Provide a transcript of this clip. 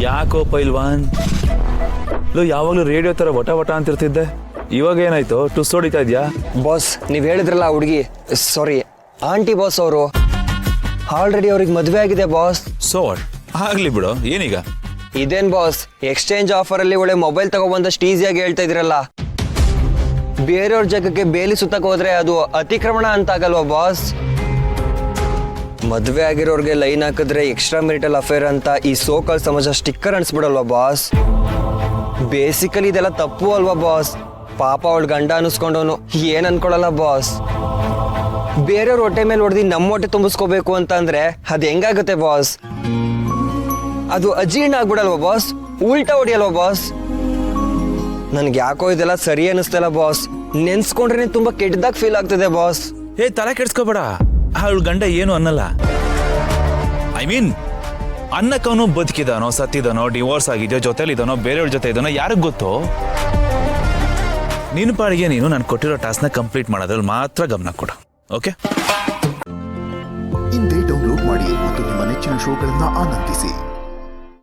ಯಾಕೋ ಪೈಲ್ವಾನ್ ಲೋ ಯಾವಾಗಲೂ ರೇಡಿಯೋ ತರ ವಟ ವಟ ಅಂತಿರ್ತಿದ್ದೆ, ಇವಾಗ ಏನಾಯ್ತು ಟುಸ್ ಹೊಡಿತಾ ಇದ್ಯಾ? ಬಾಸ್ ನೀವ್ ಹೇಳಿದ್ರಲ್ಲ ಹುಡುಗಿ, ಸಾರಿ ಆಂಟಿ ಬಾಸ್ ಅವರು ಆಲ್ರೆಡಿ ಅವ್ರಿಗೆ ಮದ್ವೆ ಆಗಿದೆ ಬಾಸ್. ಸೊ ಆಗ್ಲಿ ಬಿಡು, ಏನೀಗ? ಇದೇನ್ ಬಾಸ್, ಎಕ್ಸ್ಚೇಂಜ್ ಆಫರ್ ಅಲ್ಲಿ ಒಳ್ಳೆ ಮೊಬೈಲ್ ತಗೊಬಂದಷ್ಟು ಈಸಿಯಾಗಿ ಹೇಳ್ತಾ ಇದ್ರಲ್ಲ. ಬೇರೆಯವ್ರ ಜಾಗಕ್ಕೆ ಬೇಲಿ ಸುತ್ತಕ್ ಹೋದ್ರೆ ಅದು ಅತಿಕ್ರಮಣ ಅಂತ ಆಗಲ್ವಾ ಬಾಸ್? ಮದ್ವೆ ಆಗಿರೋರ್ಗೆ ಲೈನ್ ಹಾಕಿದ್ರೆ ಎಕ್ಸ್ಟ್ರಾ ಮೆರಿಟಲ್ ಅಫೇರ್ ಅಂತ ಈ ಸೋಕಾಲ್ ಸಮಾಜ ಸ್ಟಿಕ್ಕರ್ ಅನ್ಸ್ಬಿಡಲ್ವಾ ಬಾಸ್? ಬೇಸಿಕಲಿ ಇದೆಲ್ಲ ತಪ್ಪು ಅಲ್ವಾ ಬಾಸ್? ಪಾಪ ಅವಳು ಗಂಡ ಅನಿಸ್ಕೊಂಡವನು ಏನ್ ಅನ್ಕೊಳಲ್ಲ ಬಾಸ್. ಬೇರೆಯವ್ರ ಹೊಟ್ಟೆ ಮೇಲೆ ಹೊಡೆದು ನಮ್ಮ ಹೊಟ್ಟೆ ತುಂಬಿಸ್ಕೋಬೇಕು ಅಂತ ಅಂದ್ರೆ ಅದ್ ಹೆಂಗಾಗುತ್ತೆ ಬಾಸ್? ಅದು ಅಜೀರ್ಣ ಆಗ್ಬಿಡಲ್ವಾ ಬಾಸ್? ಉಲ್ಟಾ ಹೊಡಿಯಲ್ವಾ ಬಾಸ್? ನನ್ಗೆ ಯಾಕೋ ಇದೆಲ್ಲ ಸರಿ ಅನಿಸ್ತಲ್ಲ ಬಾಸ್. ನೆನ್ಸ್ಕೊಂಡ್ರೆ ತುಂಬಾ ಕೆಟ್ಟದಾಗ ಫೀಲ್ ಆಗ್ತದೆ ಬಾಸ್. ಏ ತಲೆ ಕೆಡ್ಸ್ಕೋಬೇಡ, ಅವಳು ಗಂಡ ಏನು ಅನ್ನಲ್ಲ. ಐ ಮೀನ್ ಅನ್ನಕ್ಕವನು ಬದುಕಿದಾನೋ ಸತ್ತಿದಾನೋ ಡಿವೋರ್ಸ್ ಆಗಿದೆಯೋ ಜೊತೆಲಿದಾನೋ ಬೇರೆಯವ್ರ ಜೊತೆ ಇದಾನೋ ಯಾರಿಗ್ ಗೊತ್ತು? ನಿನ್ನ ಪಾಡಿಗೆ ನೀನು ನಾನು ಕೊಟ್ಟಿರೋ ಟಾಸ್ಕ್ನ ಕಂಪ್ಲೀಟ್ ಮಾಡೋದ್ರಲ್ಲಿ ಮಾತ್ರ ಗಮನ ಕೊಡು, ಓಕೆ? ಇಂದೇ ಡೌನ್ಲೋಡ್ ಮಾಡಿ ಮತ್ತು ನಿಮ್ಮ ನೆಚ್ಚಿನ ಶೋಗಳನ್ನ ಆನಂದಿಸಿ.